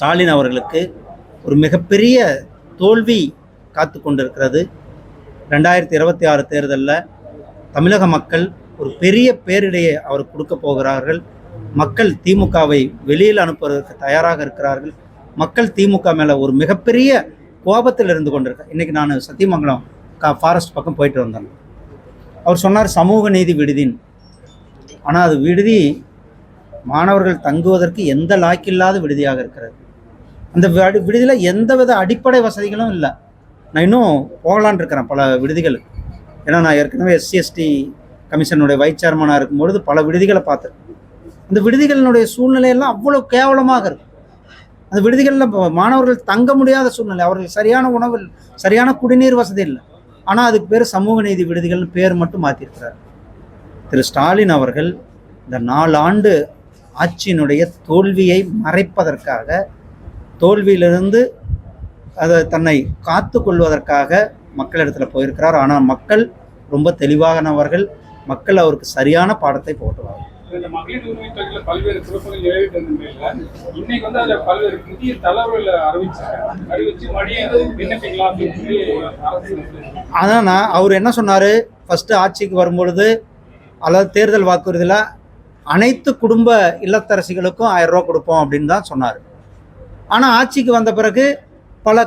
ஸ்டாலின் அவர்களுக்கு ஒரு மிகப்பெரிய தோல்வி காத்து கொண்டிருக்கிறது. 2026 தேர்தலில் தமிழக மக்கள் ஒரு பெரிய பேரிடையை அவர் கொடுக்க போகிறார்கள். மக்கள் திமுகவை வெளியில் அனுப்புவதற்கு தயாராக இருக்கிறார்கள். மக்கள் திமுக மேலே ஒரு மிகப்பெரிய கோபத்தில் இருந்து கொண்டிருக்க. இன்றைக்கி நான் சத்தியமங்கலம் ஃபாரஸ்ட் பக்கம் போயிட்டு வந்தேன். அவர் சொன்னார் சமூக நீதி விடுதின்னு. ஆனால் அது விடுதி மாணவர்கள் தங்குவதற்கு எந்த லாக்கில்லாத விடுதியாக இருக்கிறது. அந்த விடுதியில் எந்தவித அடிப்படை வசதிகளும் இல்லை. நான் இன்னும் போகலான் இருக்கிறேன் பல விடுதிகளுக்கு. ஏன்னா நான் ஏற்கனவே SC/ST கமிஷனுடைய வைஸ் சேர்மனாக இருக்கும்பொழுது பல விடுதிகளை பார்த்துருக்கேன். அந்த விடுதிகளினுடைய சூழ்நிலையெல்லாம் அவ்வளோ கேவலமாக இருக்கும். அந்த விடுதிகளில் மாணவர்கள் தங்க முடியாத சூழ்நிலை. அவர்கள் சரியான உணவு, சரியான குடிநீர் வசதி இல்லை. ஆனால் அதுக்கு பேர் சமூக நீதி விடுதிகள்னு பேர் மட்டும் மாற்றிருக்கிறார். திரு ஸ்டாலின் அவர்கள் இந்த 4 ஆண்டு ஆட்சியினுடைய தோல்வியை மறைப்பதற்காக, தோல்வியிலிருந்து அதை தன்னை காத்து கொள்வதற்காக மக்களிடத்தில் போயிருக்கிறார். ஆனால் மக்கள் ரொம்ப தெளிவானவர்கள். மக்கள் அவருக்கு சரியான பாடத்தை போட்டுவார்கள். இந்த மகளிர் உரிமை தொகையில் பல்வேறு சிறப்புகள் நிறைவேற்ற நிலையில் இன்னைக்கு வந்து அதில் பல்வேறு புதிய தளர்வுகளை அறிவிச்சு மறுபடியும் விண்ணப்பிக்கலாம் அப்படின்னு சொல்லி அரசு. அதான் அவர் என்ன சொன்னார், ஃபஸ்ட்டு ஆட்சிக்கு வரும்பொழுது அல்லது தேர்தல் வாக்குறுதியில் அனைத்து குடும்ப இல்லத்தரசிகளுக்கும் 1000 ரூபா கொடுப்போம் அப்படின்னு தான் சொன்னார். ஆனால் ஆட்சிக்கு வந்த பிறகு பல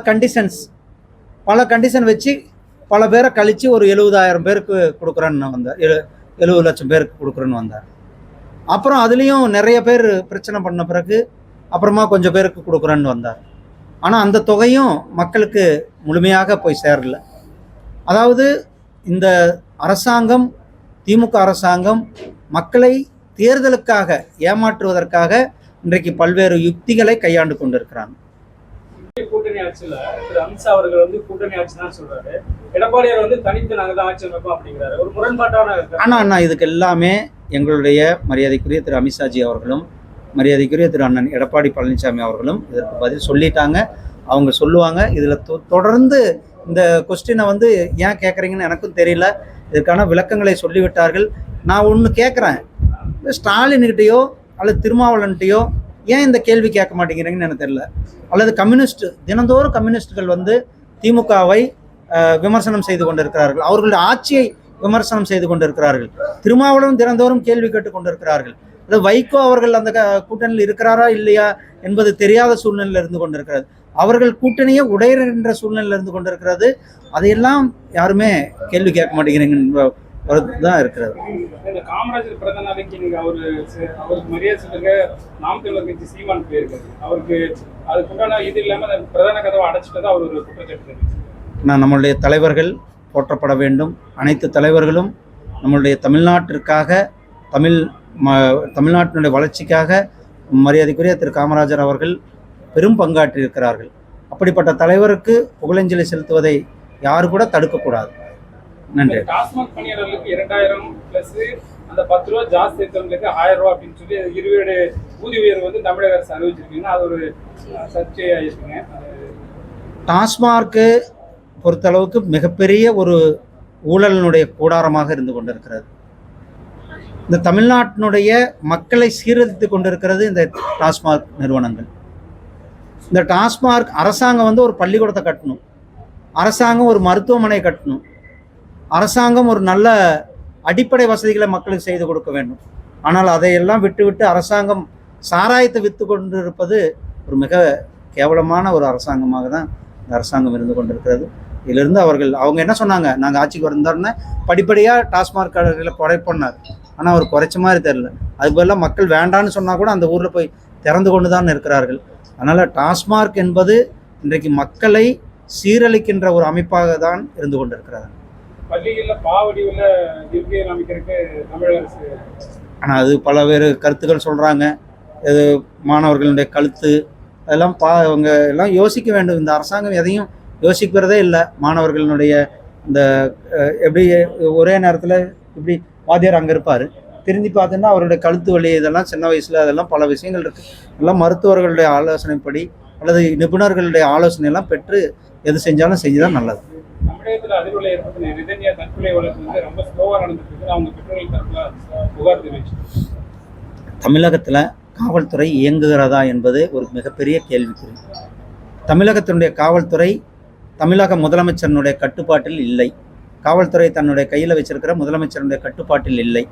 கண்டிஷன் வச்சு பல பேரை கழித்து ஒரு 70,000 பேருக்கு கொடுக்குறேன்னு வந்தார். 70 லட்சம் பேருக்கு கொடுக்குறேன்னு வந்தார். அப்புறம் அதுலேயும் நிறைய பேர் பிரச்சனை பண்ண பிறகு அப்புறமா கொஞ்சம் பேருக்கு கொடுக்குறேன்னு வந்தார். ஆனால் அந்த தொகையும் மக்களுக்கு முழுமையாக போய் சேரல. அதாவது இந்த அரசாங்கம், திமுக அரசாங்கம் மக்களை தேர்தலுக்காக ஏமாற்றுவதற்காக இன்றைக்கு பல்வேறு யுக்திகளை கையாண்டு கொண்டிருக்கிறாங்க. கூட்டணி ஆட்சியில் திரு அமித்ஷா அவர்கள் வந்து கூட்டணி ஆட்சி தான் சொல்றாரு. எடப்பாடியார் வந்து தனித்து நாங்கள் தான் ஆட்சி அமைப்போம் அப்படிங்கிறாரு. ஒரு முரண்பாட்டான. ஆனால் இதுக்கு எல்லாமே எங்களுடைய மரியாதைக்குரிய திரு அமித்ஷாஜி அவர்களும் மரியாதைக்குரிய திரு அண்ணன் எடப்பாடி பழனிசாமி அவர்களும் இதற்கு பதில் சொல்லிட்டாங்க. அவங்க சொல்லுவாங்க. இதில் தொடர்ந்து இந்த கொஸ்டினை வந்து ஏன் கேட்குறீங்கன்னு எனக்கும் தெரியல. இதற்கான விளக்கங்களை சொல்லிவிட்டார்கள். நான் ஒன்று கேட்குறேன், ஸ்டாலின்கிட்டையோ அல்லது திருமாவளவன்கிட்டையோ ஏன் இந்த கேள்வி கேட்க மாட்டேங்கிறீங்கன்னு எனக்கு தெரியல. அல்லது தினந்தோறும் கம்யூனிஸ்டுகள் வந்து திமுகவை விமர்சனம் செய்து கொண்டிருக்கிறார்கள். அவர்களுடைய ஆட்சியை விமர்சனம் செய்து கொண்டிருக்கிறார்கள். திருமாவளவன் தினந்தோறும் கேள்வி கேட்டு கொண்டிருக்கிறார்கள். அது வைகோ அவர்கள் அந்த கூட்டணியில் இருக்கிறாரா இல்லையா என்பது தெரியாத சூழ்நிலையில் இருந்து கொண்டிருக்கிறது. அவர்கள் கூட்டணியை உடையிற சூழ்நிலையில் இருந்து கொண்டிருக்கிறது. அதையெல்லாம் யாருமே கேள்வி கேட்க மாட்டேங்கிறீங்க தான் இருக்கிறது. காமராஜர் பிறந்த நாளைக்கு நீங்க அவருக்கு மரியாதை சொல்லுங்க. நாம் தமிழர் கட்சி சீமான் போயிருக்காரு. அவருக்கு அதுக்குண்டான இது இல்லாம பிரதான கதவை அடைச்சிட்டு அவர் ஒரு குற்றச்சாட்டு. நம்மளுடைய தலைவர்கள் போற்றப்பட வேண்டும். அனைத்து தலைவர்களும் நம்மளுடைய தமிழ்நாட்டிற்காக, தமிழ்நாட்டினுடைய வளர்ச்சிக்காக மரியாதைக்குரிய திரு காமராஜர் அவர்கள் பெரும் பங்காற்றியிருக்கிறார்கள். அப்படிப்பட்ட தலைவருக்கு புகழஞ்சலி செலுத்துவதை யாரு கூட தடுக்கக்கூடாது. நன்றி. டாஸ்மாக் பணியாளர்களுக்கு 2000 பிளஸ் அந்த 10 ரூபா ஜாஸ்தி இருக்கிறவங்களுக்கு 1000 ரூபா அப்படின்னு சொல்லி 20 ஊதிய உயர்வு வந்து தமிழக அரசு அறிவிச்சிருக்கீங்கன்னா அது ஒரு சர்ச்சையாக இருக்குங்க. டாஸ்மார்க்கு பொறுத்தளவுக்கு மிகப்பெரிய ஒரு ஊழலினுடைய கூடாரமாக இருந்து கொண்டிருக்கிறது. இந்த தமிழ்நாட்டினுடைய மக்களை சீரழித்து கொண்டிருக்கிறது இந்த டாஸ்மார்க் நிறுவனங்கள். இந்த டாஸ்மார்க் அரசாங்கம் வந்து ஒரு பள்ளிக்கூடத்தை கட்டணும், அரசாங்கம் ஒரு மருத்துவமனை கட்டணும், அரசாங்கம் ஒரு நல்ல அடிப்படை வசதிகளை மக்களுக்கு செய்து கொடுக்க வேண்டும். ஆனால் அதையெல்லாம் விட்டுவிட்டு அரசாங்கம் சாராயத்தை விற்று கொண்டிருப்பது ஒரு மிக கேவலமான ஒரு அரசாங்கமாக தான் இந்த அரசாங்கம் இருந்து கொண்டிருக்கிறது. இதிலிருந்து அவங்க என்ன சொன்னாங்க, நாங்கள் ஆட்சிக்கு வந்தாருன்னா படிப்படியாக டாஸ்மாக் கடையில் குறைப்பண்ணார். ஆனால் அவர் குறைச்ச மாதிரி தெரில. அது பதிலாக மக்கள் வேண்டான்னு சொன்னால் கூட அந்த ஊரில் போய் திறந்து கொண்டு தான் இருக்கிறார்கள். அதனால் டாஸ்மார்க் என்பது இன்றைக்கு மக்களை சீரழிக்கின்ற ஒரு அமைப்பாக தான் இருந்து கொண்டிருக்கிறார்கள். பள்ளிகளில் பாவடிவில் இருக்கை அமைக்கிறதுக்கு தமிழக அரசு. ஆனால் அது பல்வேறு கருத்துக்கள் சொல்கிறாங்க. இது மாணவர்களுடைய கழுத்து அதெல்லாம் அவங்க எல்லாம் யோசிக்க வேண்டும். இந்த அரசாங்கம் எதையும் யோசிக்கிறதே இல்லை. மாணவர்களுடைய இந்த எப்படி ஒரே நேரத்தில் இப்படி வாத்தியார் அங்கே இருப்பார், திரும்பி பார்த்தீங்கன்னா அவருடைய கழுத்து வலி, இதெல்லாம் சின்ன வயசில் அதெல்லாம் பல விஷயங்கள் இருக்குது. எல்லாம் மருத்துவர்களுடைய ஆலோசனைப்படி அல்லது நிபுணர்களுடைய ஆலோசனையெல்லாம் பெற்று எது செஞ்சாலும் செஞ்சுதான் நல்லது. தமிழகத்தில் அதிர்வலை ஏற்படுத்தின ரிதன்யா தற்கொலை வழக்கு வந்து ரொம்ப ஸ்லோவாக நடந்துட்டு அவங்க பெற்றோர்கள் தரப்புல புகார் தெரிவிச்சு. தமிழகத்தில் காவல்துறை இயங்குகிறதா என்பது ஒரு மிகப்பெரிய கேள்விக்குறி. தமிழகத்தினுடைய காவல்துறை தமிழக முதலமைச்சரினுடைய கட்டுப்பாட்டில் இல்லை. காவல்துறை தன்னுடைய கையில் வச்சிருக்கிற முதலமைச்சருடைய கட்டுப்பாட்டில் இல்லை.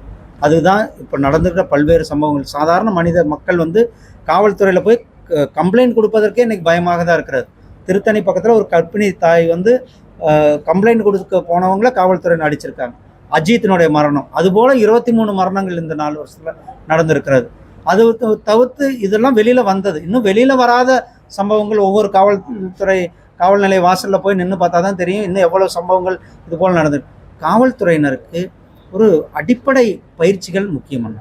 அதுதான் இப்போ நடந்துகிற பல்வேறு சம்பவங்கள். சாதாரண மனித மக்கள் காவல்துறையில் போய் கம்ப்ளைண்ட் கொடுப்பதற்கே இன்றைக்கி பயமாக தான் இருக்கிறது. திருத்தணி பக்கத்தில் ஒரு கர்ப்பிணி தாய் கம்ப்ளைண்ட் கொடுக்க போனவங்கள காவல்துறை அடிச்சிருக்காங்க. அஜித்தினுடைய மரணம், அதுபோல் 23 மரணங்கள் இந்த 4 வருஷத்தில் நடந்திருக்கிறது. அது தவிர்த்து இதெல்லாம் வெளியில் வந்தது. இன்னும் வெளியில் வராத சம்பவங்கள் ஒவ்வொரு காவல்துறை காவல் நிலைய வாசலில் போய் நின்று பார்த்தா தான் தெரியும் இன்னும் எவ்வளோ சம்பவங்கள் இது போல் நடந்திருக்கு. காவல்துறையினருக்கு ஒரு அடிப்படை பயிற்சிகள் முக்கியமான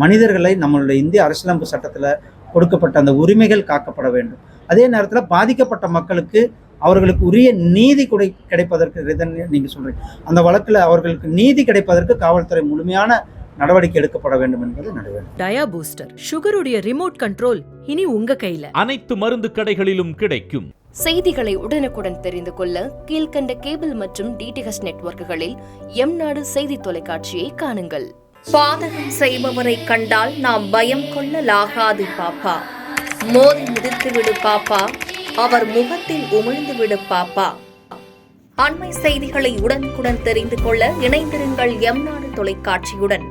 மனிதர்களை நம்மளுடைய இந்திய அரசியலமைப்பு சட்டத்தில் கொடுக்கப்பட்ட அந்த உரிமைகள் காக்கப்பட வேண்டும். அதே நேரத்தில் பாதிக்கப்பட்ட மக்களுக்கு அவர்களுக்கு உரிய நீதி கிடைப்பதற்கு நீங்கள் சொல்கிறீங்க, அந்த வழக்கில் அவர்களுக்கு நீதி கிடைப்பதற்கு காவல்துறை முழுமையான நடவடிக்கை எடுக்கப்பட வேண்டும் என்பது நடைபெறும். டயா பூஸ்டர் சுகருடைய ரிமோட் கண்ட்ரோல் இனி உங்க கையில. அனைத்து மருந்து கடைகளிலும் கிடைக்கும். செய்திகளை உடனுக்குடன் தெரிந்து கொள்ள கீழ்கண்ட கேபிள் மற்றும் டிடிஹெச் நெட்வொர்க்குகளில் எம்நாடு செய்தி தொலைக்காட்சியை காணுங்கள். பாதகம் செய்பவரை கண்டால் நாம் பயம் கொள்ளலாகாது பாப்பா. மோதி மிதித்துவிடு பாப்பா, அவர் முகத்தில் உமிழ்ந்துவிடு பாப்பா. அண்மை செய்திகளை உடனுக்குடன் தெரிந்து கொள்ள இணைந்திருங்கள் எம்நாடு தொலைக்காட்சியுடன்.